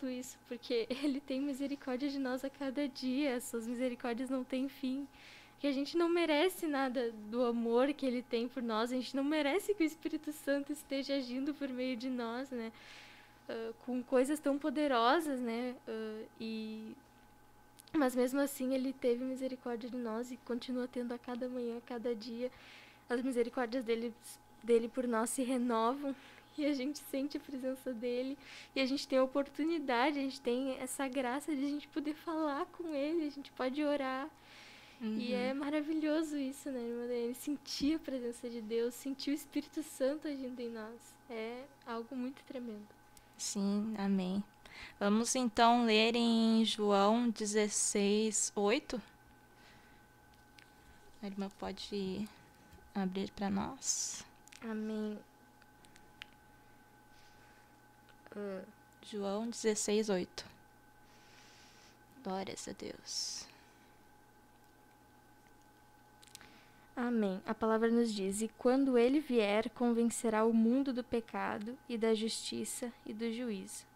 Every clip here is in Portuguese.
isso, porque Ele tem misericórdia de nós a cada dia, as suas misericórdias não têm fim. Que a gente não merece nada do amor que Ele tem por nós, a gente não merece que o Espírito Santo esteja agindo por meio de nós, né? Com coisas tão poderosas, né? Mas mesmo assim Ele teve misericórdia de nós e continua tendo a cada manhã, a cada dia. As misericórdias dele por nós se renovam e a gente sente a presença dele e a gente tem a oportunidade, a gente tem essa graça de a gente poder falar com ele, a gente pode orar. E é maravilhoso isso, né, irmã Daiane? Sentir a presença de Deus, sentir o Espírito Santo agindo em nós. É algo muito tremendo. Sim, amém. Vamos então ler em João 16:8. A irmã pode abrir para nós. Amém. João 16:8. Glórias a Deus. Amém. A palavra nos diz: e quando ele vier, convencerá o mundo do pecado e da justiça e do juízo.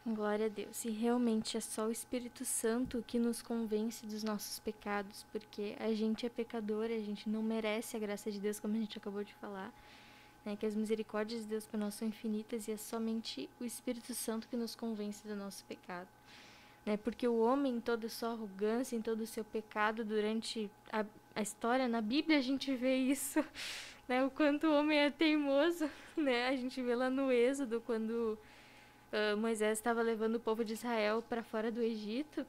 Glória a Deus. E realmente é só o Espírito Santo que nos convence dos nossos pecados, porque a gente é pecador, a gente não merece a graça de Deus, como a gente acabou de falar, né? Que as misericórdias de Deus para nós são infinitas e é somente o Espírito Santo que nos convence do nosso pecado. Né? Porque o homem, em toda a sua arrogância, em todo o seu pecado, durante a história, na Bíblia a gente vê isso, né? O quanto o homem é teimoso, né? A gente vê lá no Êxodo, quando Moisés estava levando o povo de Israel para fora do Egito,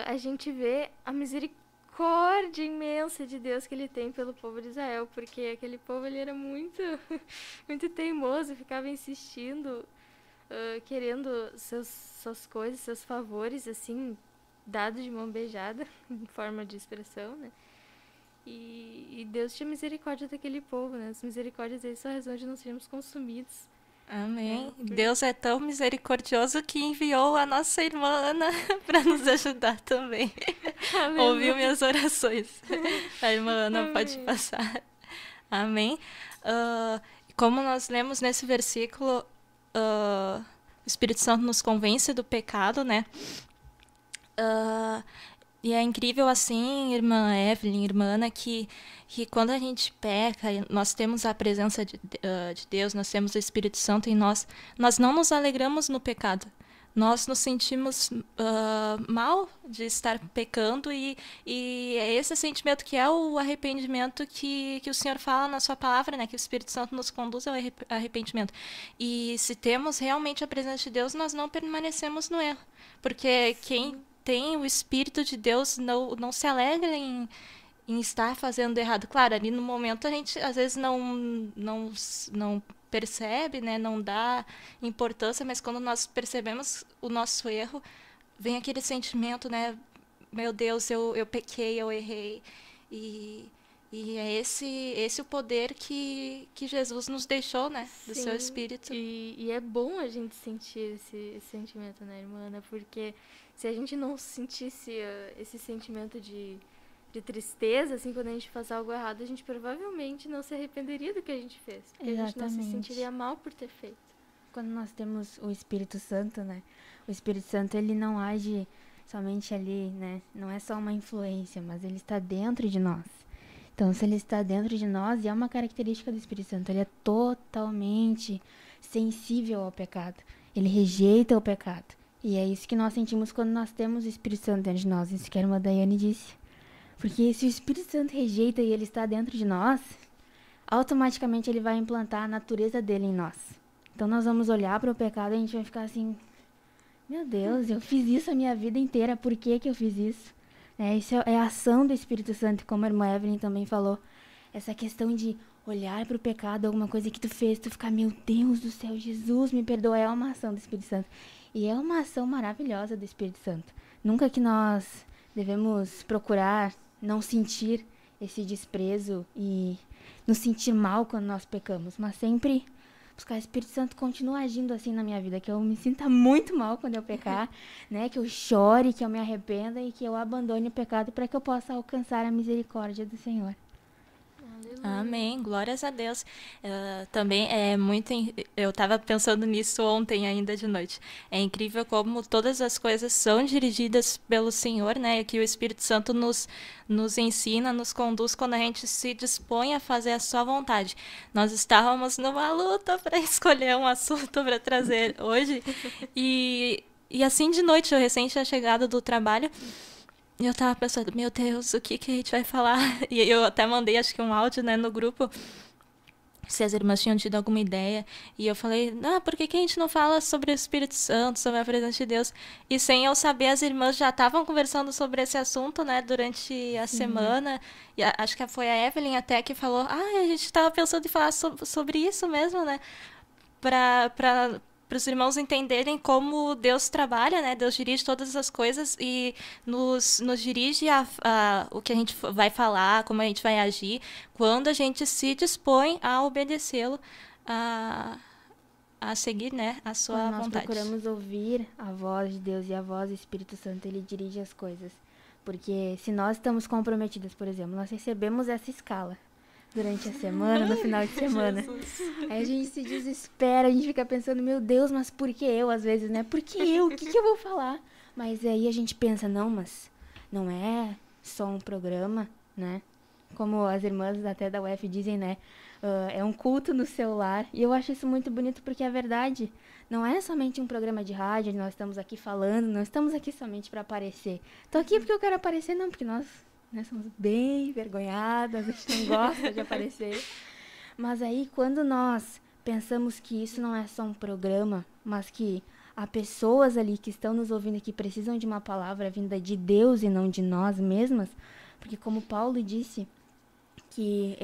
a gente vê a misericórdia imensa de Deus que ele tem pelo povo de Israel, porque aquele povo ele era muito, muito teimoso, ficava insistindo, querendo suas coisas, seus favores, assim, dados de mão beijada, em forma de expressão, né? E Deus tinha misericórdia daquele povo, né? As misericórdias dele são a razão de não sermos consumidos. Amém. Deus é tão misericordioso que enviou a nossa irmã Ana para nos ajudar também. Ouviu minhas orações. A irmã Ana pode passar. Amém. Como nós lemos nesse versículo, o Espírito Santo nos convence do pecado, né? E é incrível assim, irmã Evelyn, irmã Ana, que quando a gente peca, nós temos a presença de Deus, nós temos o Espírito Santo em nós, nós não nos alegramos no pecado. Nós nos sentimos mal de estar pecando e é esse sentimento que é o arrependimento que o Senhor fala na sua palavra, né? Que o Espírito Santo nos conduz ao arrependimento. E se temos realmente a presença de Deus, nós não permanecemos no erro. Porque quem tem o Espírito de Deus não se alegra em estar fazendo errado. Claro, ali no momento a gente às vezes não percebe, né? Não dá importância, mas quando nós percebemos o nosso erro, vem aquele sentimento, né? Meu Deus, eu pequei, eu errei. E é esse o poder que Jesus nos deixou, né? Do seu Espírito. E é bom a gente sentir esse sentimento, né, irmã Ana? Porque se a gente não sentisse esse sentimento de tristeza, assim, quando a gente faz algo errado, a gente provavelmente não se arrependeria do que a gente fez. Porque Exatamente. a gente não se sentiria mal por ter feito. Quando nós temos o Espírito Santo, né? O Espírito Santo, ele não age somente ali, né? Não é só uma influência, mas ele está dentro de nós. Então, se ele está dentro de nós, e é uma característica do Espírito Santo, ele é totalmente sensível ao pecado. Ele rejeita o pecado. E é isso que nós sentimos quando nós temos o Espírito Santo dentro de nós. Isso que a irmã Daiane disse. Porque se o Espírito Santo rejeita e ele está dentro de nós, automaticamente ele vai implantar a natureza dele em nós. Então nós vamos olhar para o pecado e a gente vai ficar assim, meu Deus, eu fiz isso a minha vida inteira, por que eu fiz isso? Isso é a ação do Espírito Santo, como a irmã Evelyn também falou. Essa questão de olhar para o pecado, alguma coisa que tu fez, tu ficar, meu Deus do céu, Jesus me perdoa, é uma ação do Espírito Santo. E é uma ação maravilhosa do Espírito Santo. Nunca que nós devemos procurar não sentir esse desprezo e nos sentir mal quando nós pecamos, mas sempre buscar o Espírito Santo continua agindo assim na minha vida, que eu me sinta muito mal quando eu pecar, né, que eu chore, que eu me arrependa e que eu abandone o pecado para que eu possa alcançar a misericórdia do Senhor. Amém, glórias a Deus. Também é muito. Eu estava pensando nisso ontem, ainda de noite. É incrível como todas as coisas são dirigidas pelo Senhor, né? E que o Espírito Santo nos ensina, nos conduz quando a gente se dispõe a fazer a sua vontade. Nós estávamos numa luta para escolher um assunto para trazer hoje. E assim de noite, eu recém tinha chegado do trabalho. E eu tava pensando, meu Deus, o que a gente vai falar? E eu até mandei, acho que um áudio, né, no grupo, se as irmãs tinham tido alguma ideia. E eu falei, por que a gente não fala sobre o Espírito Santo, sobre a presença de Deus? E sem eu saber, as irmãs já estavam conversando sobre esse assunto, né, durante a semana. E acho que foi a Evelyn até que falou, a gente estava pensando em falar sobre isso mesmo, né? Para os irmãos entenderem como Deus trabalha, né? Deus dirige todas as coisas e nos dirige a o que a gente vai falar, como a gente vai agir, quando a gente se dispõe a obedecê-lo, a seguir, né, a sua quando nós vontade. procuramos ouvir a voz de Deus e a voz do Espírito Santo, ele dirige as coisas. Porque se nós estamos comprometidas, por exemplo, nós recebemos essa escala durante a semana, no final de semana. Aí a gente se desespera, a gente fica pensando, meu Deus, mas por que eu, às vezes, né? Por que eu? O que eu vou falar? Mas aí a gente pensa, não, mas não é só um programa, né? Como as irmãs até da UF dizem, né? É um culto no celular. E eu acho isso muito bonito porque é verdade. Não é somente um programa de rádio, nós estamos aqui falando, não estamos aqui somente para aparecer. Tô aqui porque eu quero aparecer, não, porque nós somos bem envergonhadas, a gente não gosta de aparecer. Mas aí, quando nós pensamos que isso não é só um programa, mas que há pessoas ali que estão nos ouvindo e que precisam de uma palavra vinda de Deus e não de nós mesmas, porque como Paulo disse, que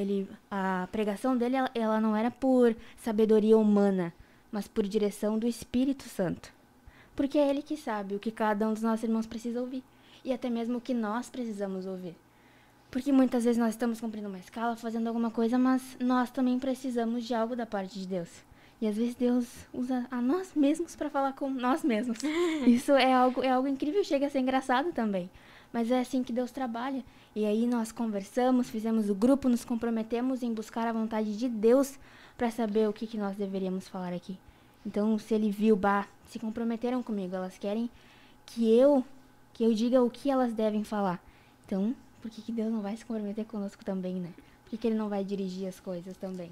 a pregação dele ela não era por sabedoria humana, mas por direção do Espírito Santo. Porque é ele que sabe o que cada um dos nossos irmãos precisa ouvir. E até mesmo o que nós precisamos ouvir. Porque muitas vezes nós estamos cumprindo uma escala, fazendo alguma coisa, mas nós também precisamos de algo da parte de Deus. E às vezes Deus usa a nós mesmos para falar com nós mesmos. Isso é algo incrível, chega a ser engraçado também. Mas é assim que Deus trabalha. E aí nós conversamos, fizemos o grupo, nos comprometemos em buscar a vontade de Deus para saber o que nós deveríamos falar aqui. Então, se ele viu, se comprometeram comigo, elas querem que eu diga o que elas devem falar. Então, por que Deus não vai se comprometer conosco também, né? Por que ele não vai dirigir as coisas também?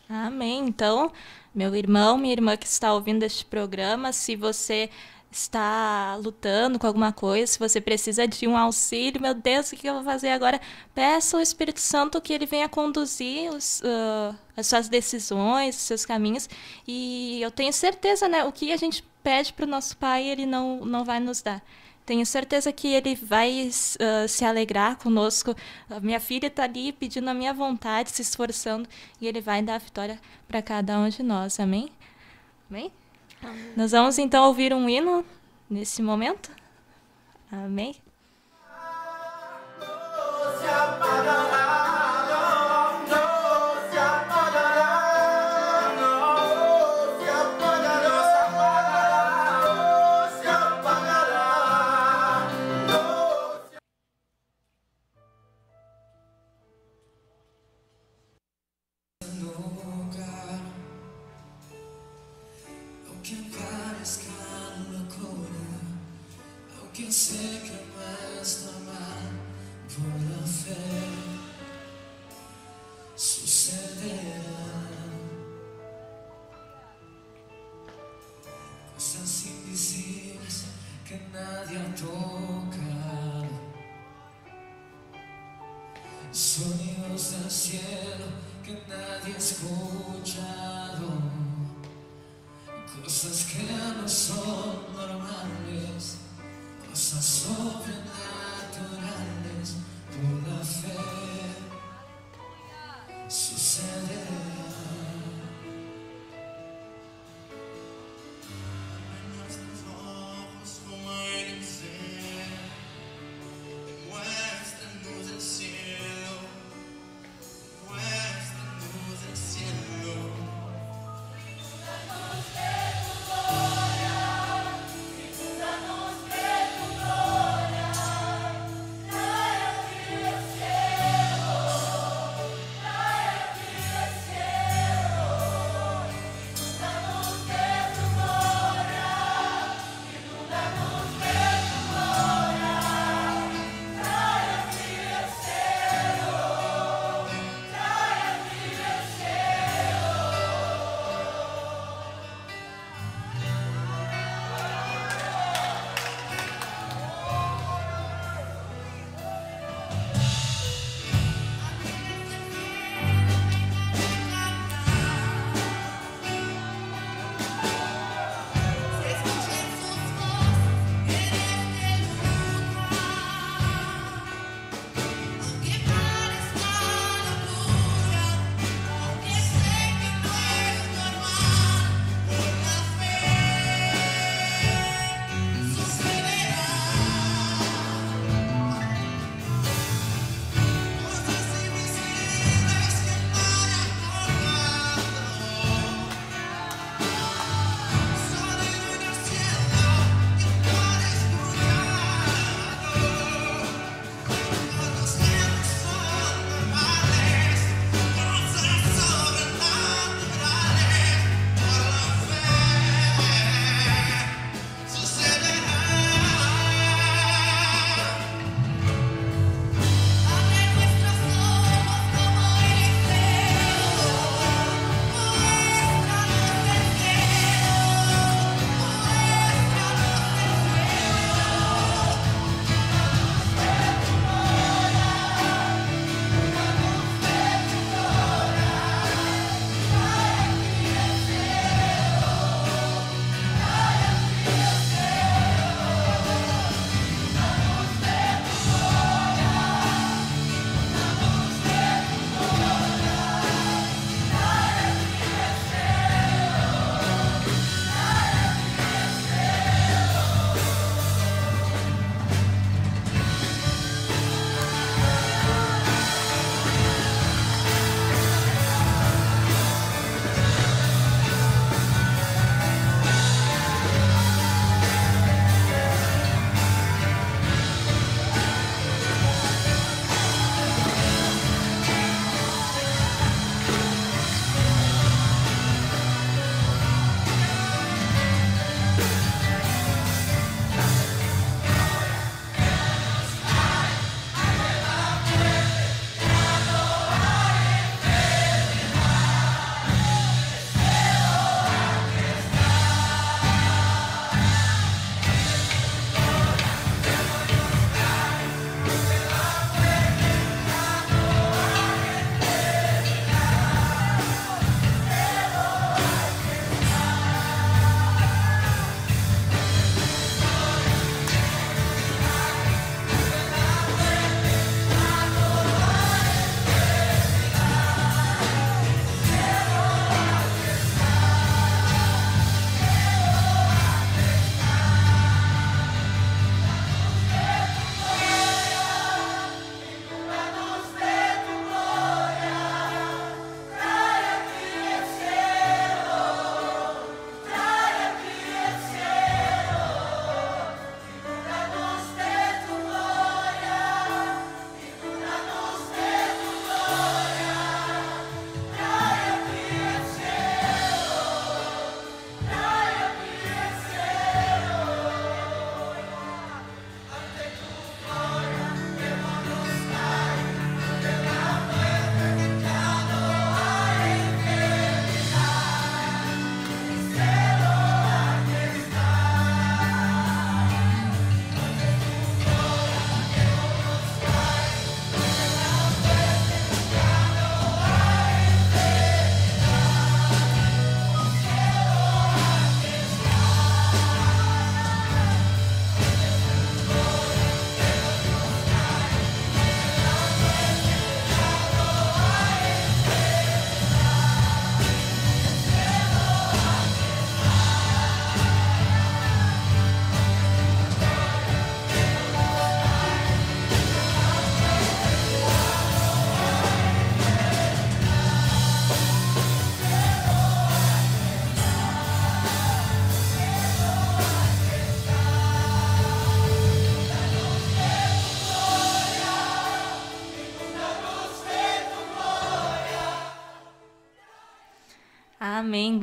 Amém. Então, meu irmão, minha irmã que está ouvindo este programa, se você está lutando com alguma coisa, se você precisa de um auxílio, meu Deus, o que eu vou fazer agora? Peça ao Espírito Santo que ele venha conduzir as suas decisões, os seus caminhos. E eu tenho certeza, né? O que a gente pede para o nosso Pai, ele não vai nos dar. Tenho certeza que ele vai se alegrar conosco. A minha filha está ali pedindo a minha vontade, se esforçando, e ele vai dar a vitória para cada um de nós. Amém? Amém? Amém. Nós vamos então ouvir um hino nesse momento. Amém? Sonidos del cielo que nadie ha escuchado, cosas que no son normales, cosas sobrenaturales, por la fe sucederá.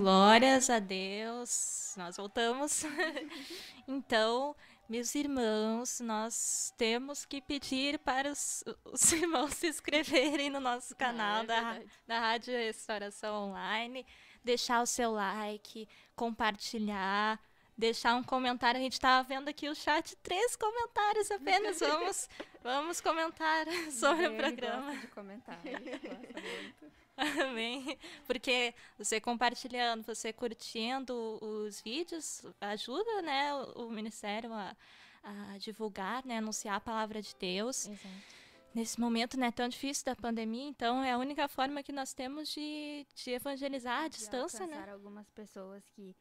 Glórias a Deus. Nós voltamos. Então, meus irmãos, nós temos que pedir para os irmãos se inscreverem no nosso canal da Rádio Restauração Online, deixar o seu like, compartilhar, deixar um comentário. A gente estava vendo aqui o chat, 3 comentários apenas. Vamos comentar sobre o programa. Gosta de comentários, gosta muito. Amém. Porque você compartilhando, você curtindo os vídeos, ajuda, né, o ministério a divulgar, né, anunciar a palavra de Deus. Exato. Nesse momento, né, tão difícil da pandemia, então é a única forma que nós temos de evangelizar à distância, de alcançar né? algumas pessoas que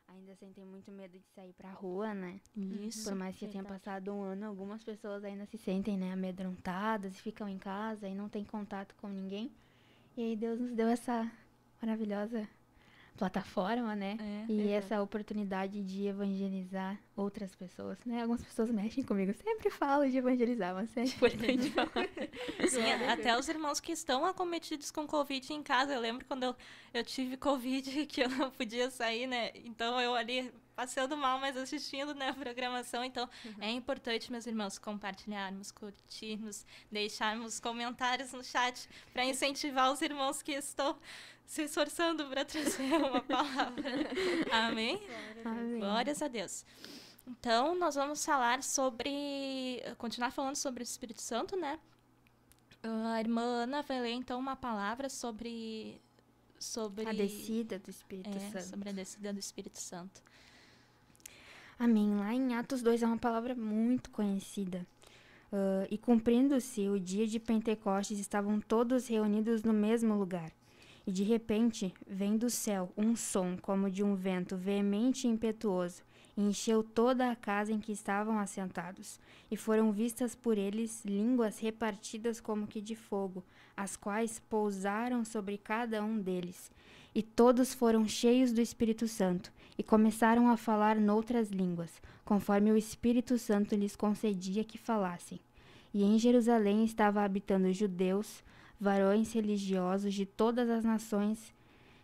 ainda sentem muito medo de sair pra rua, né? Isso. Por mais que tenha Verdade. passado um ano, algumas pessoas ainda se sentem, né, amedrontadas e ficam em casa e não tem contato com ninguém. E aí Deus nos deu essa maravilhosa plataforma, né? E essa oportunidade de evangelizar outras pessoas, né? Algumas pessoas mexem comigo. Sempre falo de evangelizar, mas é importante falar. Sim, até os irmãos que estão acometidos com Covid em casa. Eu lembro quando eu tive Covid, que eu não podia sair, né? Então eu ali passando mal, mas assistindo, né, a programação. Então é importante, meus irmãos, compartilharmos, curtirmos, deixarmos comentários no chat para incentivar os irmãos que estão se esforçando para trazer uma palavra. Amém? Amém. Glórias a Deus. Então, nós vamos falar continuar falando sobre o Espírito Santo, né? A irmã Ana vai ler, então, uma palavra sobre A descida do Espírito Santo. sobre a descida do Espírito Santo. Amém. Lá em Atos 2 é uma palavra muito conhecida. E cumprindo-se o dia de Pentecostes, estavam todos reunidos no mesmo lugar. E de repente, vem do céu um som como de um vento veemente e impetuoso, e encheu toda a casa em que estavam assentados. E foram vistas por eles línguas repartidas como que de fogo, as quais pousaram sobre cada um deles. E todos foram cheios do Espírito Santo, e começaram a falar noutras línguas, conforme o Espírito Santo lhes concedia que falassem. E em Jerusalém estava habitando judeus, varões religiosos de todas as nações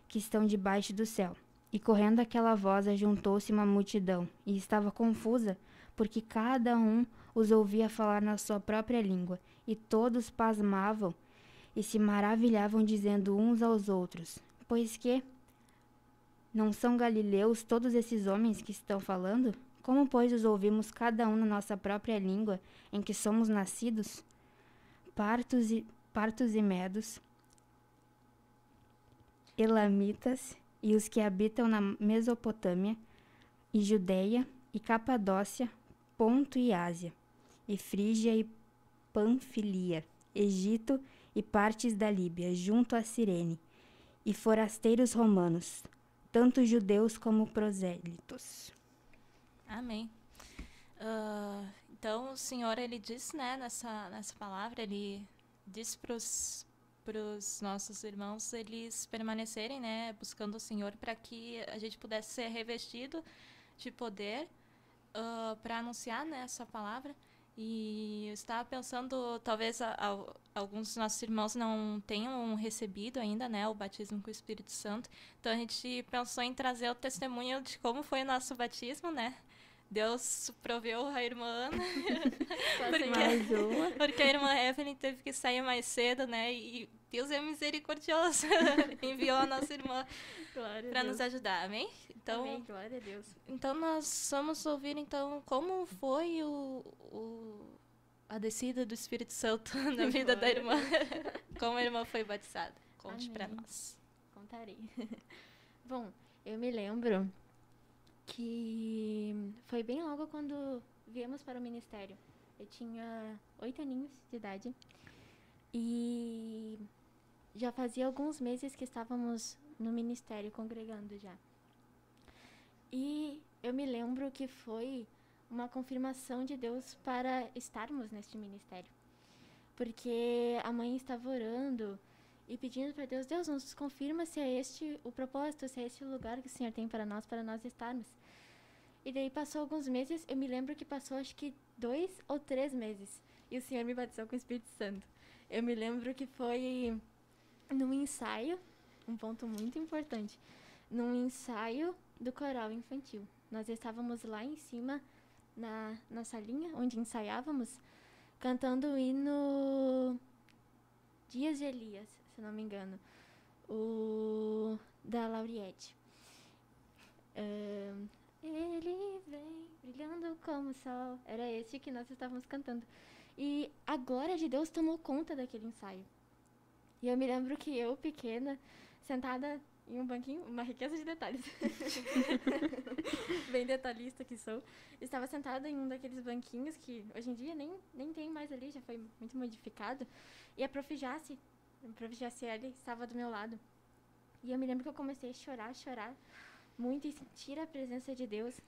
que estão debaixo do céu. E correndo aquela voz, ajuntou-se uma multidão, e estava confusa, porque cada um os ouvia falar na sua própria língua, e todos pasmavam e se maravilhavam, dizendo uns aos outros: Pois que não são galileus todos esses homens que estão falando? Como, pois, os ouvimos cada um na nossa própria língua em que somos nascidos? Partos e medos, elamitas e os que habitam na Mesopotâmia e Judeia e Capadócia, Ponto e Ásia, e Frígia e Panfilia, Egito e partes da Líbia, junto a Cirene, e forasteiros romanos, tanto judeus como prosélitos. Amém. Então, o Senhor, ele diz, né, nessa palavra, ele diz para os nossos irmãos eles permanecerem, né, buscando o Senhor para que a gente pudesse ser revestido de poder para anunciar, né, essa palavra. E eu estava pensando, talvez alguns dos nossos irmãos não tenham recebido ainda, né, o batismo com o Espírito Santo. Então a gente pensou em trazer o testemunho de como foi o nosso batismo, né? Deus proveu a irmã Ana, Mais uma. porque a irmã Evelyn teve que sair mais cedo, né? E Deus é misericordioso, enviou a nossa irmã para nos ajudar, amém? Então, Amém, glória a Deus. então nós vamos ouvir então como foi a descida do Espírito Santo na vida da irmã, como a irmã foi batizada. Conte para Amém. nós. Contarei. Bom, eu me lembro que foi bem logo quando viemos para o ministério. Eu tinha 8 aninhos de idade e já fazia alguns meses que estávamos no ministério congregando já. E eu me lembro que foi uma confirmação de Deus para estarmos neste ministério. Porque a mãe estava orando e pedindo para Deus, Deus, nos confirma se é este o propósito, se é este o lugar que o Senhor tem para nós estarmos. E daí passou alguns meses, eu me lembro que passou acho que 2 ou 3 meses, e o Senhor me batizou com o Espírito Santo. Eu me lembro que foi num ensaio, um ponto muito importante. num ensaio do coral infantil. Nós estávamos lá em cima, na salinha onde ensaiávamos, cantando o hino Dias de Elias, se não me engano, o da Lauriette. Ele vem brilhando como o sol. Era esse que nós estávamos cantando. E a glória de Deus tomou conta daquele ensaio. E eu me lembro que eu, pequena, sentada em um banquinho, uma riqueza de detalhes, bem detalhista que sou, estava sentada em um daqueles banquinhos que hoje em dia nem tem mais ali, já foi muito modificado. E a Prof. Jaciele estava do meu lado. E eu me lembro que eu comecei a chorar muito e sentir a presença de Deus.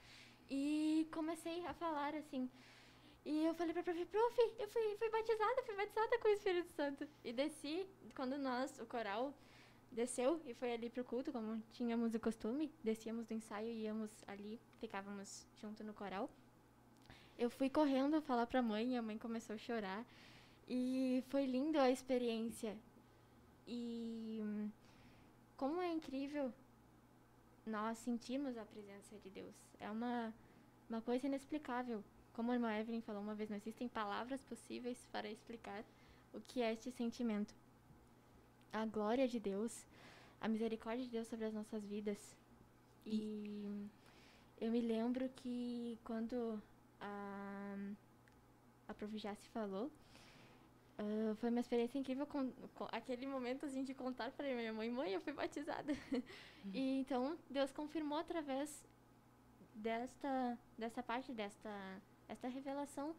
E comecei a falar assim. E eu falei pra prof, eu fui batizada com o Espírito Santo. E desci, quando o coral desceu e foi ali pro culto, como tínhamos o costume, descíamos do ensaio e íamos ali, ficávamos junto no coral. Eu fui correndo falar pra mãe, e a mãe começou a chorar. E foi lindo a experiência. E como é incrível nós sentimos a presença de Deus. É uma coisa inexplicável. Como a irmã Evelyn falou uma vez, não existem palavras possíveis para explicar o que é este sentimento. A glória de Deus, a misericórdia de Deus sobre as nossas vidas. E eu me lembro que quando a Prof. Jaci falou, foi uma experiência incrível com aquele momento assim, de contar para minha mãe, eu fui batizada. E então Deus confirmou através desta parte, desta revelação,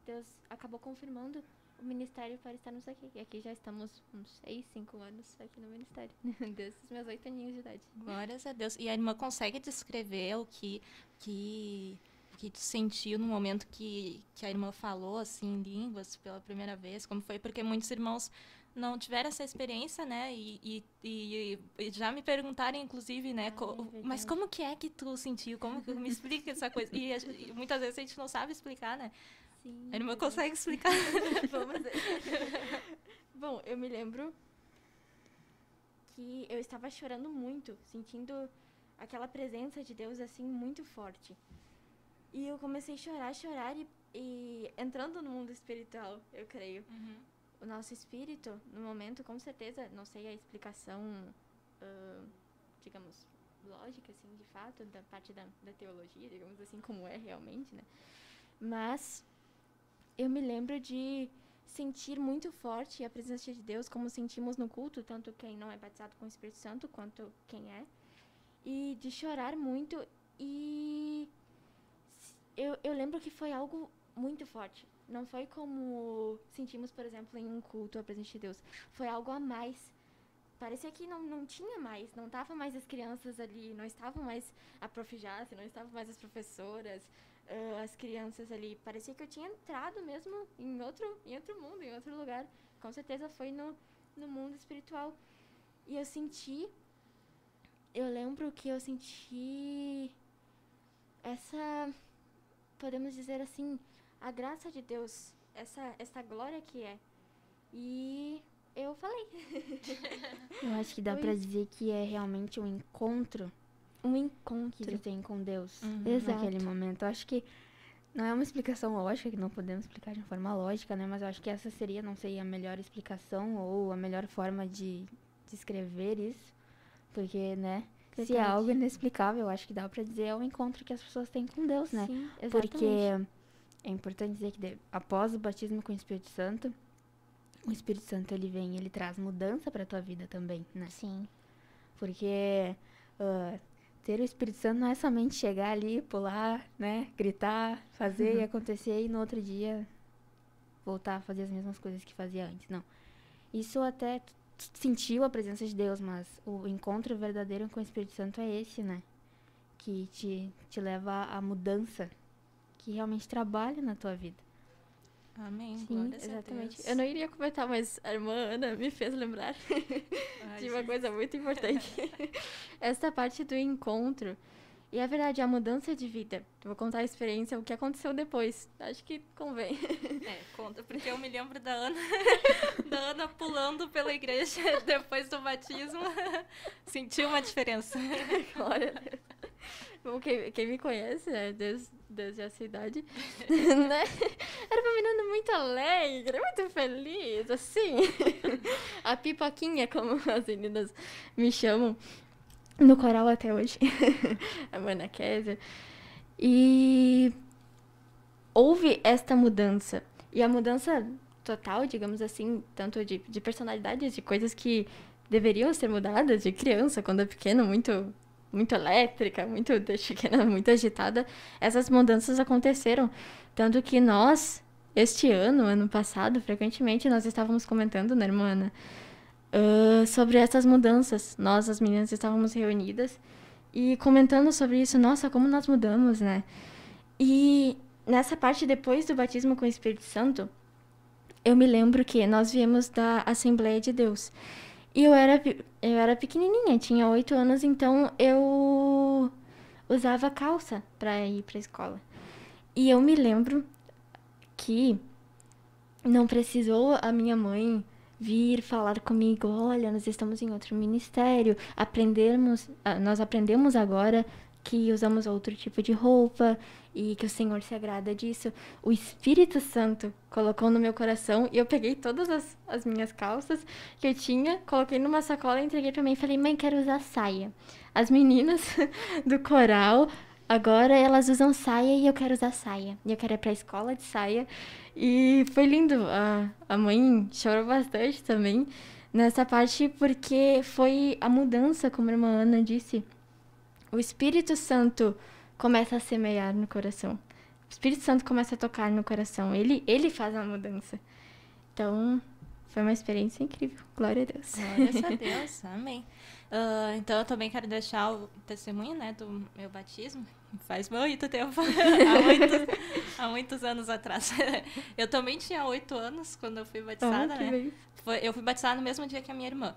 Deus acabou confirmando o ministério para estarmos aqui. E aqui já estamos uns 6, 5 anos aqui no ministério, desde os meus 8 aninhos de idade. Glórias a Deus. E a irmã consegue descrever o que tu sentiu no momento que a irmã falou, assim, em línguas pela primeira vez? Como foi? Porque muitos irmãos não tiveram essa experiência, né? E já me perguntaram, inclusive, né? Mas como que é que tu sentiu? Como que me explica essa coisa? E muitas vezes a gente não sabe explicar, né? Sim. A irmã consegue explicar. Vamos ver. Bom, eu me lembro que eu estava chorando muito, sentindo aquela presença de Deus, assim, muito forte. E eu comecei a chorar e entrando no mundo espiritual, eu creio. Uhum. O nosso espírito, no momento, com certeza, não sei a explicação, digamos, lógica, assim, de fato, da parte da teologia, digamos assim, como é realmente, né? Mas eu me lembro de sentir muito forte a presença de Deus, como sentimos no culto, tanto quem não é batizado com o Espírito Santo, quanto quem é. E de chorar muito e eu lembro que foi algo muito forte. Não foi como sentimos, por exemplo, em um culto a presença de Deus. Foi algo a mais. Parecia que não tinha mais, não estavam mais as crianças ali, não estavam mais a Prof. Jaci, não estavam mais as professoras, as crianças ali. Parecia que eu tinha entrado mesmo em outro mundo, em outro lugar. Com certeza foi no mundo espiritual. E eu lembro que eu senti essa, podemos dizer assim, a graça de Deus, essa glória que é. E eu falei. Eu acho que dá pra dizer que é realmente um encontro que tu tem com Deus naquele momento. Eu acho que não é uma explicação lógica, que não podemos explicar de uma forma lógica, né? Mas eu acho que essa seria, não sei, a melhor explicação ou a melhor forma de descrever isso. Porque, né, se é algo inexplicável, eu acho que dá pra dizer é o encontro que as pessoas têm com Deus, né? Sim, exatamente. Porque é importante dizer que após o batismo com o Espírito Santo, o Espírito Santo, ele vem, ele traz mudança pra tua vida também, né? Sim. Porque ter o Espírito Santo não é somente chegar ali, pular, né, gritar, fazer e acontecer e no outro dia voltar a fazer as mesmas coisas que fazia antes, não. Isso até tu sentiu a presença de Deus, mas o encontro verdadeiro com o Espírito Santo é esse, né? Que te leva à mudança, que realmente trabalha na tua vida. Amém. Sim, Glórias a exatamente. Deus. Eu não iria comentar, mas a irmã Ana me fez lembrar de uma coisa muito importante. Essa parte do encontro. E é verdade, a mudança de vida. Eu vou contar a experiência, o que aconteceu depois. Acho que convém. Conta, porque eu me lembro da Ana, da Ana pulando pela igreja depois do batismo. Senti uma diferença. Glória a Deus. Bom, quem me conhece, né, desde essa idade, né? Era uma menina muito alegre, muito feliz, assim. A pipoquinha, como as meninas me chamam, no coral até hoje. A Mana Kézia. E houve esta mudança. E a mudança total, digamos assim, tanto de personalidades, de coisas que deveriam ser mudadas, de criança, quando é pequena, muito elétrica, desde pequena, muito agitada. Essas mudanças aconteceram. Tanto que nós, este ano passado, frequentemente, nós estávamos comentando, né, irmã Ana, sobre essas mudanças. Nós, as meninas, estávamos reunidas e comentando sobre isso. Nossa, como nós mudamos, né? E nessa parte, depois do batismo com o Espírito Santo, eu me lembro que nós viemos da Assembleia de Deus. E eu era pequenininha, tinha 8 anos, então eu usava calça pra ir pra escola. E eu me lembro que não precisou a minha mãe vir falar comigo, olha, nós estamos em outro ministério, nós aprendemos agora que usamos outro tipo de roupa e que o Senhor se agrada disso. O Espírito Santo colocou no meu coração e eu peguei todas as minhas calças que eu tinha, coloquei numa sacola, entreguei pra mim e falei, mãe, quero usar saia. As meninas do coral, agora elas usam saia e eu quero usar saia. E eu quero ir pra escola de saia. E foi lindo. A mãe chorou bastante também nessa parte, porque foi a mudança, como a irmã Ana disse. O Espírito Santo começa a semear no coração. O Espírito Santo começa a tocar no coração. Ele faz a mudança. Então, foi uma experiência incrível. Glória a Deus. Glórias a Deus. Amém. Então, eu também quero deixar o testemunho, né, do meu batismo. Faz muito tempo. Há muitos anos atrás. Eu também tinha 8 anos quando eu fui batizada, né? Eu fui batizada no mesmo dia que a minha irmã.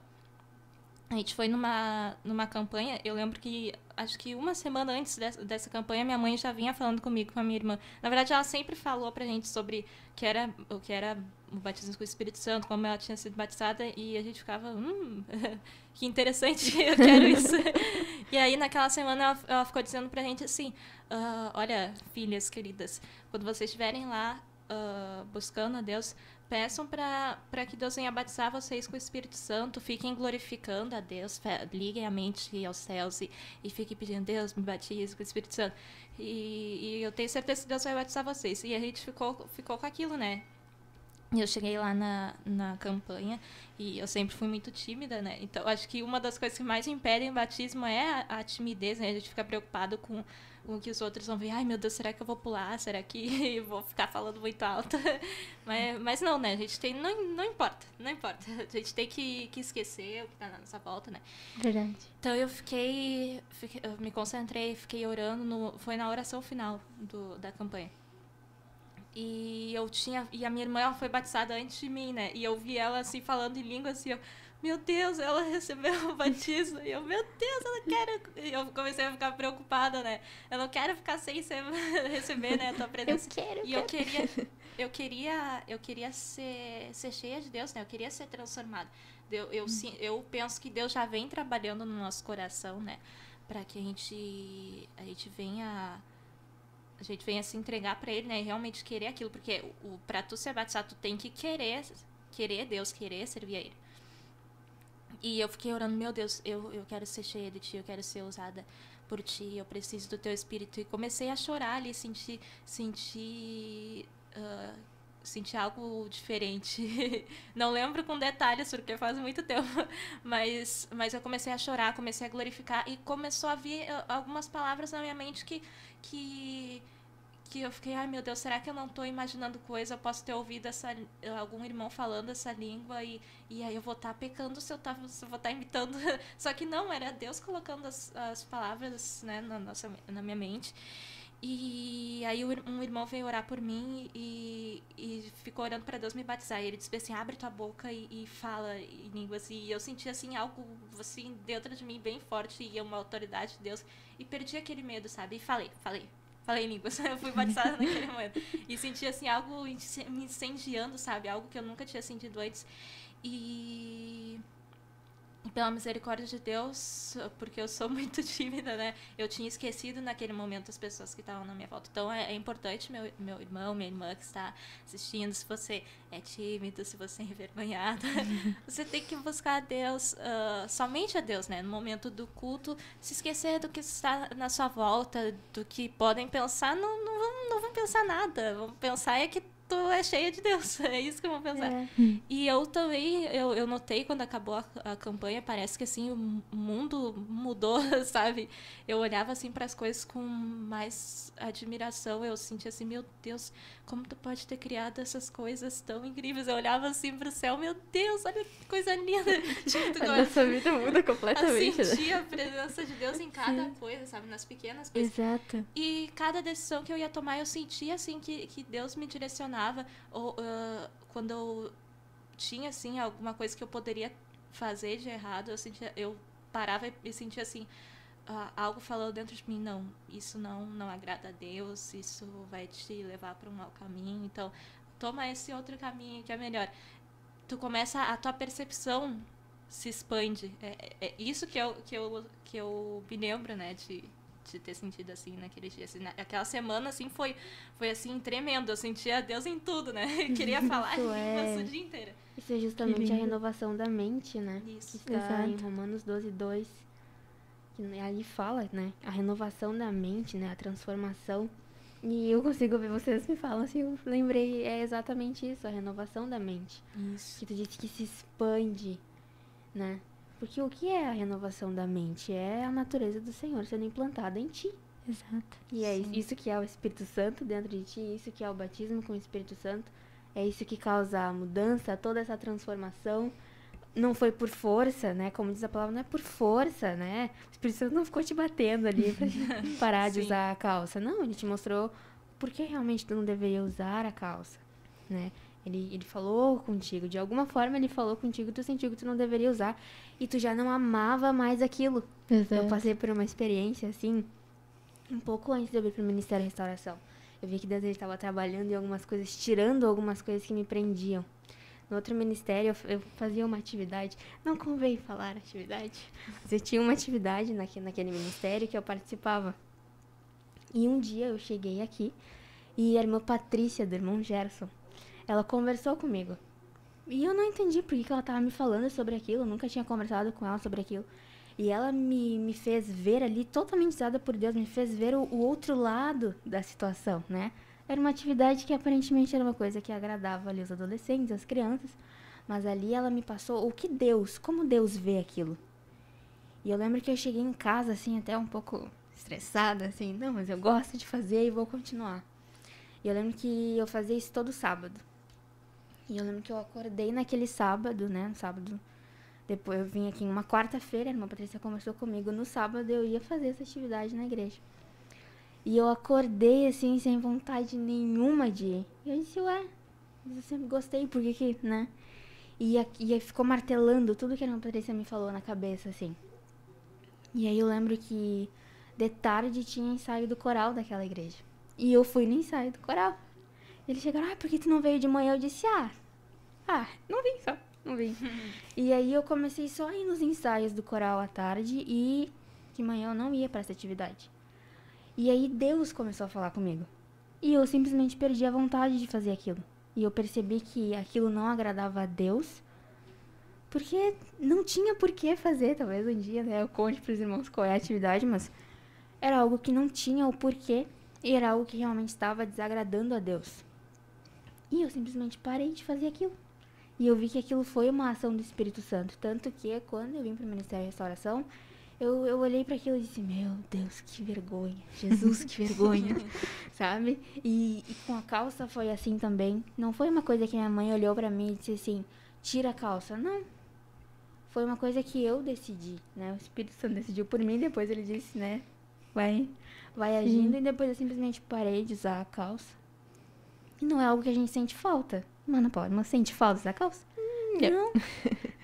A gente foi numa campanha, eu lembro que, acho que uma semana antes dessa campanha, minha mãe já vinha falando comigo, com a minha irmã. Na verdade, ela sempre falou pra gente sobre o que era o batismo com o Espírito Santo, como ela tinha sido batizada, e a gente ficava, que interessante, eu quero isso. E aí, naquela semana, ela ficou dizendo pra gente assim, olha, filhas queridas, quando vocês estiverem lá buscando a Deus, peçam para que Deus venha batizar vocês com o Espírito Santo, fiquem glorificando a Deus, liguem a mente aos céus e fiquem pedindo, Deus, me batize com o Espírito Santo. E eu tenho certeza que Deus vai batizar vocês. E a gente ficou com aquilo, né? E eu cheguei lá na campanha e eu sempre fui muito tímida, né? Então, acho que uma das coisas que mais impedem o batismo é a timidez, né? A gente fica preocupado com o que os outros vão ver. Ai, meu Deus, será que eu vou pular? Será que eu vou ficar falando muito alto? Mas não, né? A gente tem... Não importa. A gente tem que esquecer o que tá na nossa volta, né? Verdade. Então, eu me concentrei, fiquei orando. Foi na oração final da campanha. E a minha irmã, ela foi batizada antes de mim, né? E eu vi ela, assim, falando em língua, assim, meu Deus, ela recebeu o batismo. E eu, meu Deus, eu não quero... E eu comecei a ficar preocupada, né? Eu não quero ficar sem receber, né, a tua presença. Eu queria ser cheia de Deus, né? Eu queria ser transformada. Eu penso que Deus já vem trabalhando no nosso coração, né? Para que a gente venha se entregar para Ele, né? E realmente querer aquilo. Porque para tu ser batizado, tu tem que querer Deus, querer servir a Ele. E eu fiquei orando, meu Deus, eu quero ser cheia de Ti, eu quero ser usada por Ti, eu preciso do Teu Espírito. E comecei a chorar ali, sentir algo diferente. Não lembro com detalhes, porque faz muito tempo. Mas eu comecei a chorar, comecei a glorificar. E começou a vir algumas palavras na minha mente que eu fiquei, ai meu Deus, será que eu não estou imaginando coisa? Eu posso ter ouvido algum irmão falando essa língua e aí eu vou estar pecando se eu vou estar imitando. Só que não, era Deus colocando as palavras, né, na minha mente. E aí um irmão veio orar por mim e ficou orando para Deus me batizar. E ele disse assim, abre tua boca e fala em línguas. E eu senti assim algo assim dentro de mim bem forte e uma autoridade de Deus. E perdi aquele medo, sabe? E falei em línguas. Eu fui batizada naquele momento. E senti assim algo me incendiando, sabe? Algo que eu nunca tinha sentido antes. E pela misericórdia de Deus, porque eu sou muito tímida, né? Eu tinha esquecido naquele momento as pessoas que estavam na minha volta. Então é importante, meu irmão, minha irmã que está assistindo, se você é tímido, se você é envergonhado, você tem que buscar a Deus, somente a Deus, né? No momento do culto, se esquecer do que está na sua volta, do que podem pensar, não vão pensar nada. Vão pensar é que tu é cheia de Deus, é isso que eu vou pensar. E eu também, eu notei quando acabou a campanha, parece que assim, o mundo mudou, sabe? Eu olhava assim para as coisas com mais admiração, eu sentia assim, meu Deus, como tu pode ter criado essas coisas tão incríveis? Eu olhava assim pro céu, meu Deus, olha que coisa linda. Tipo, A nossa vida muda completamente, eu sentia a presença de Deus em cada coisa, sabe? Nas pequenas coisas. Exato. E cada decisão que eu ia tomar, eu sentia, assim, que Deus me direcionava. Ou, quando eu tinha, assim, alguma coisa que eu poderia fazer de errado, eu parava e sentia, assim, algo falando dentro de mim, não, isso não agrada a Deus, isso vai te levar para um mau caminho, então toma esse outro caminho que é melhor. Tu começa, a tua percepção se expande. É isso que eu me lembro, né, de ter sentido assim naqueles dias. Assim, aquela semana assim foi assim tremendo. Eu sentia Deus em tudo, né? Eu queria falar línguas o dia inteiro. Isso é justamente a renovação da mente, né? Isso. Que está em Romanos 12:2. Que ali fala, né? A renovação da mente, né? A transformação. E eu consigo ver, vocês me falam assim, eu lembrei, é exatamente isso, a renovação da mente. Isso. Que tu disse que se expande, né? Porque o que é a renovação da mente? É a natureza do Senhor sendo implantada em ti. Exato. E é isso que é o Espírito Santo dentro de ti, isso que é o batismo com o Espírito Santo. É isso que causa a mudança, toda essa transformação. Não foi por força, né? Como diz a palavra, não é por força, né? O Espírito Santo não ficou te batendo ali pra parar de usar a calça. Não, ele te mostrou por que realmente tu não deveria usar a calça, né? Ele falou contigo, de alguma forma ele falou contigo, tu sentiu que tu não deveria usar e tu já não amava mais aquilo. Exato. Eu passei por uma experiência assim, um pouco antes de eu vir pro Ministério da Restauração. Eu vi que Deus estava trabalhando em algumas coisas, tirando algumas coisas que me prendiam. No outro ministério eu fazia uma atividade, não convém falar atividade, mas eu tinha uma atividade naquele ministério que eu participava. E um dia eu cheguei aqui e a irmã Patrícia, do irmão Gerson, ela conversou comigo. E eu não entendi por que ela estava me falando sobre aquilo, eu nunca tinha conversado com ela sobre aquilo. E ela me fez ver ali, totalmente usada por Deus, me fez ver o outro lado da situação, né? Era uma atividade que aparentemente era uma coisa que agradava ali os adolescentes, as crianças. Mas ali ela me passou como Deus vê aquilo. E eu lembro que eu cheguei em casa, assim, até um pouco estressada, assim. Não, mas eu gosto de fazer e vou continuar. E eu lembro que eu fazia isso todo sábado. E eu lembro que eu acordei naquele sábado, né? No sábado. Depois eu vim aqui em uma quarta-feira, a irmã Patrícia conversou comigo. No sábado eu ia fazer essa atividade na igreja. E eu acordei, assim, sem vontade nenhuma de ir. E eu disse, ué, eu sempre gostei, por que, né? E ficou martelando tudo que a irmã Patrícia me falou na cabeça, assim. E aí eu lembro que de tarde tinha ensaio do coral daquela igreja. E eu fui no ensaio do coral. Eles chegaram, por que tu não veio de manhã? Eu disse, não vim só, não vim. E aí eu comecei só a ir nos ensaios do coral à tarde e de manhã eu não ia pra essa atividade. E aí Deus começou a falar comigo. E eu simplesmente perdi a vontade de fazer aquilo. E eu percebi que aquilo não agradava a Deus, porque não tinha por que fazer. Talvez um dia, né, eu conte pros irmãos qual é a atividade, mas era algo que não tinha o porquê e era algo que realmente estava desagradando a Deus. E eu simplesmente parei de fazer aquilo. E eu vi que aquilo foi uma ação do Espírito Santo. Tanto que quando eu vim para o Ministério da Restauração, eu olhei para aquilo e disse, meu Deus, que vergonha. Jesus, que vergonha. Sabe? E com a calça foi assim também. Não foi uma coisa que minha mãe olhou para mim e disse assim, tira a calça. Não. Foi uma coisa que eu decidi, né? O Espírito Santo decidiu por mim. Depois ele disse, né? vai agindo e depois eu simplesmente parei de usar a calça. E não é algo que a gente sente falta. Mano, Paula, não sente falta de usar calça? Não.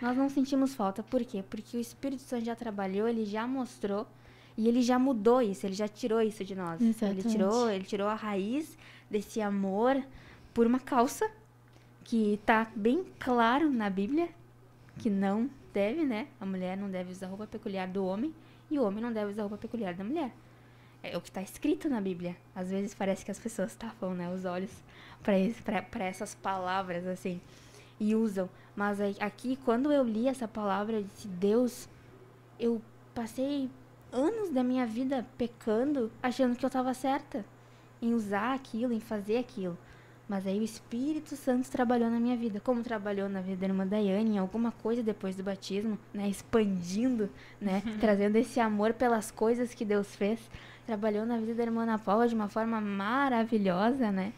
Nós não sentimos falta. Por quê? Porque o Espírito Santo já trabalhou, ele já mostrou e ele já mudou isso, ele já tirou isso de nós. Exatamente. Ele tirou a raiz desse amor por uma calça que tá bem claro na Bíblia que não deve, né? A mulher não deve usar roupa peculiar do homem e o homem não deve usar roupa peculiar da mulher. É o que está escrito na Bíblia. Às vezes parece que as pessoas tapam, né, os olhos para essas palavras, assim, e usam. Mas aqui, quando eu li essa palavra de Deus, eu passei anos da minha vida pecando, achando que eu estava certa em usar aquilo, em fazer aquilo. Mas aí o Espírito Santo trabalhou na minha vida, como trabalhou na vida da irmã Daiane, em alguma coisa depois do batismo, né, expandindo, né, trazendo esse amor pelas coisas que Deus fez. Trabalhou na vida da irmã Ana Paula de uma forma maravilhosa, né,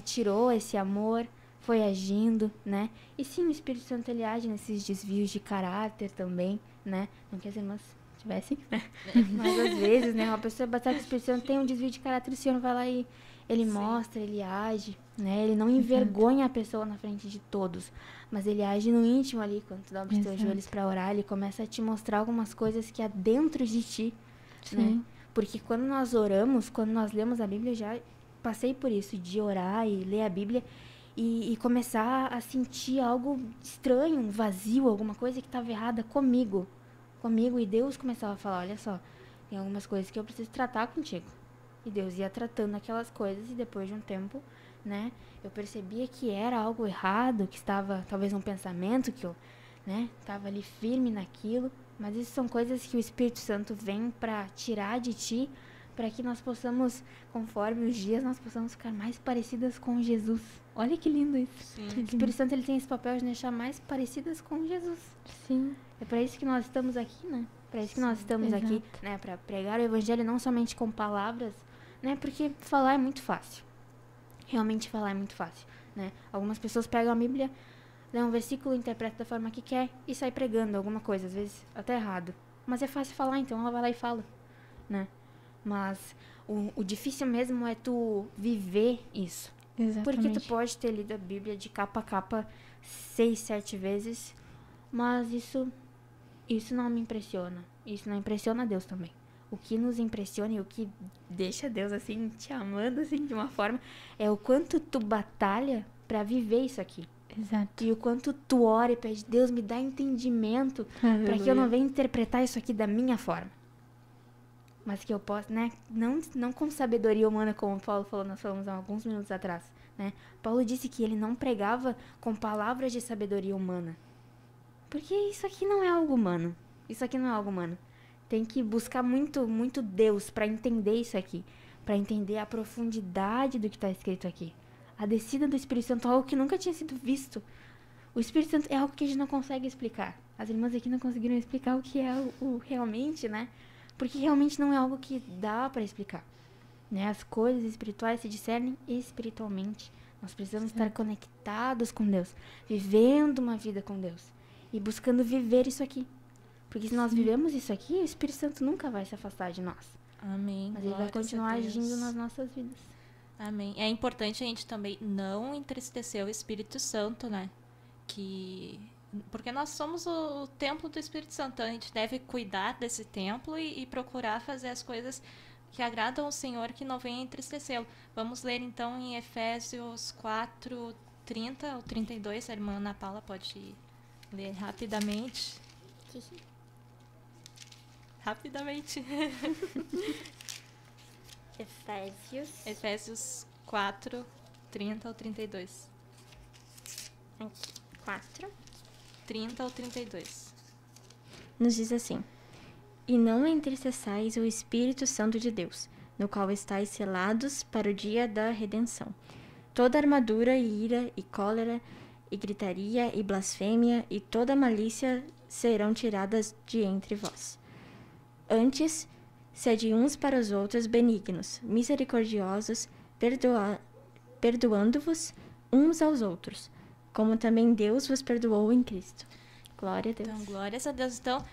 tirou esse amor, foi agindo, né, e sim, o Espírito Santo ele age nesses desvios de caráter também, né, não que as irmãs tivessem, né, mas às vezes, né, uma pessoa batalha com o Espírito Santo tem um desvio de caráter, o Senhor vai lá e ele mostra, ele age, né, ele não envergonha a pessoa na frente de todos, mas ele age no íntimo ali, quando tu dobra os teus joelhos para orar, ele começa a te mostrar algumas coisas que há dentro de ti, né, porque quando nós oramos, quando nós lemos a Bíblia, eu já passei por isso, de orar e ler a Bíblia e começar a sentir algo estranho, um vazio, alguma coisa que estava errada comigo, e Deus começava a falar, olha só, tem algumas coisas que eu preciso tratar contigo. E Deus ia tratando aquelas coisas e depois de um tempo, né, eu percebia que era algo errado, que estava talvez um pensamento que eu, né, estava ali firme naquilo, mas isso são coisas que o Espírito Santo vem para tirar de ti, para que nós possamos, conforme os dias, nós possamos ficar mais parecidas com Jesus. Olha que lindo isso. Sim. O Espírito Santo ele tem esse papel de deixar mais parecidas com Jesus. Sim. É para isso que nós estamos aqui, né? Para isso que nós estamos aqui, né, para pregar o evangelho não somente com palavras, né? Porque falar é muito fácil. Realmente falar é muito fácil, né? Algumas pessoas pegam a Bíblia, lê um versículo, interpreta da forma que quer e sai pregando alguma coisa, às vezes até errado. Mas é fácil falar, então ela vai lá e fala, né? Mas o difícil mesmo é tu viver isso. Exatamente. Porque tu pode ter lido a Bíblia de capa a capa 6, 7 vezes, mas isso não me impressiona. Isso não impressiona Deus também. O que nos impressiona e o que deixa Deus assim, te amando assim de uma forma, é o quanto tu batalha pra viver isso aqui. Exato. E o quanto tu ora e pede, Deus me dá entendimento pra que eu não venha interpretar isso aqui da minha forma. Mas que eu possa, né, não com sabedoria humana, como o Paulo falou, nós falamos há alguns minutos atrás, né. Paulo disse que ele não pregava com palavras de sabedoria humana. Porque isso aqui não é algo humano. Isso aqui não é algo humano. Tem que buscar muito, muito Deus para entender isso aqui. Para entender a profundidade do que está escrito aqui. A descida do Espírito Santo é algo que nunca tinha sido visto. O Espírito Santo é algo que a gente não consegue explicar. As irmãs aqui não conseguiram explicar o que é o realmente, né? Porque realmente não é algo que dá para explicar. Né? As coisas espirituais se discernem espiritualmente. Nós precisamos estar conectados com Deus. Vivendo uma vida com Deus. E buscando viver isso aqui. Porque se nós vivemos isso aqui, o Espírito Santo nunca vai se afastar de nós. Amém. Mas ele vai continuar agindo nas nossas vidas. Amém. É importante a gente também não entristecer o Espírito Santo, né? Porque nós somos o templo do Espírito Santo. Então a gente deve cuidar desse templo e procurar fazer as coisas que agradam ao Senhor, que não venham entristecê-lo. Vamos ler então em Efésios 4, 30 ou 32. A irmã Ana Paula pode ler rapidamente. Rapidamente. Efésios 4, 30 ou 32. Aqui, 4. 30 ou 32. Nos diz assim: E não entristeçais o Espírito Santo de Deus, no qual estáis selados para o dia da redenção. Toda armadura e ira e cólera e gritaria e blasfêmia e toda malícia serão tiradas de entre vós. Antes, sede uns para os outros benignos, misericordiosos, perdoando-vos uns aos outros, como também Deus vos perdoou em Cristo. Glória a Deus. Então, glórias a Deus. Então,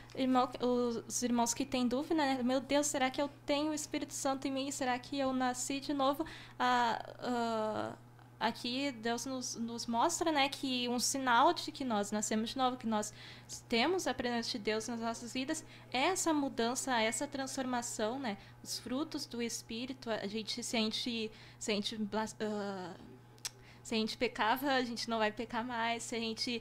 os irmãos que têm dúvida, né? Meu Deus, será que eu tenho o Espírito Santo em mim? Será que eu nasci de novo? Aqui Deus nos mostra, né, que um sinal de que nós nascemos de novo, que nós temos a presença de Deus nas nossas vidas, é essa mudança, essa transformação, né? Os frutos do Espírito, se a gente pecava, a gente não vai pecar mais. Se a gente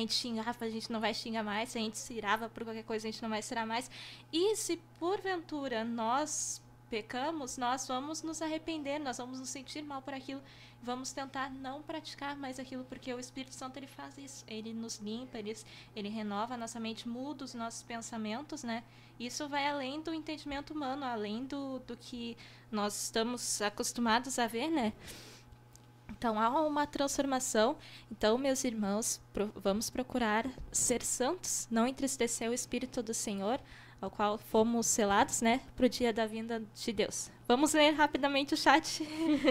xingava, a gente não vai xingar mais. Se a gente se irava por qualquer coisa, a gente não vai se irar mais. E se porventura nós pecamos, nós vamos nos arrepender, nós vamos nos sentir mal por aquilo, vamos tentar não praticar mais aquilo, porque o Espírito Santo ele faz isso, ele nos limpa, ele renova a nossa mente, muda os nossos pensamentos, né? Isso vai além do entendimento humano, além do que nós estamos acostumados a ver, né? Então, há uma transformação. Então, meus irmãos, vamos procurar ser santos, não entristecer o Espírito do Senhor, ao qual fomos selados, né, para o dia da vinda de Deus. Vamos ler rapidamente o chat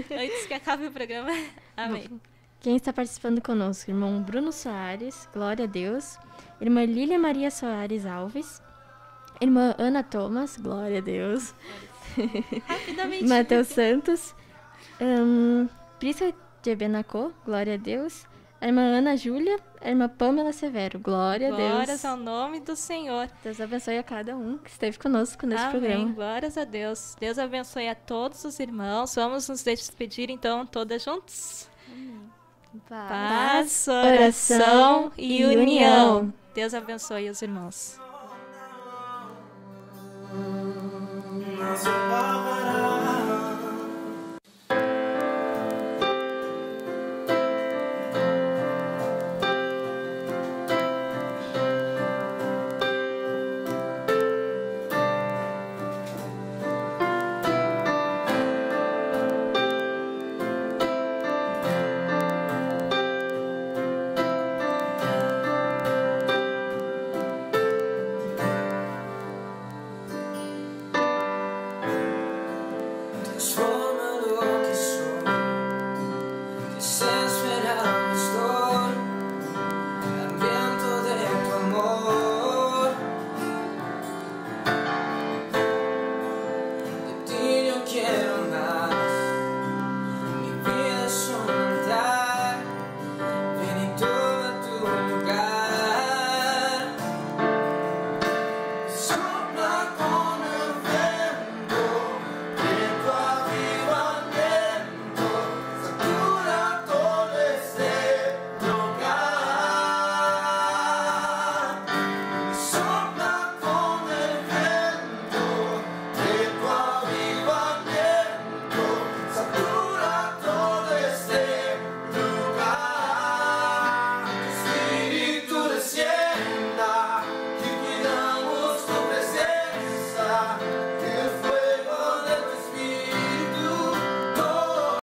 antes que acabe o programa. Amém. Quem está participando conosco? Irmão Bruno Soares, glória a Deus. Irmã Lília Maria Soares Alves. Irmã Ana Thomas, glória a Deus. Rapidamente. Matheus Santos. Prisca de Benacô, glória a Deus. A irmã Ana Júlia, a irmã Pâmela Severo, glória a Deus. Glórias ao nome do Senhor. Deus abençoe a cada um que esteve conosco nesse Amém. programa. Glórias a Deus. Deus abençoe a todos os irmãos. Vamos nos despedir, então, todas juntos? Paz, oração e união. Deus abençoe os irmãos. Nosso Pai.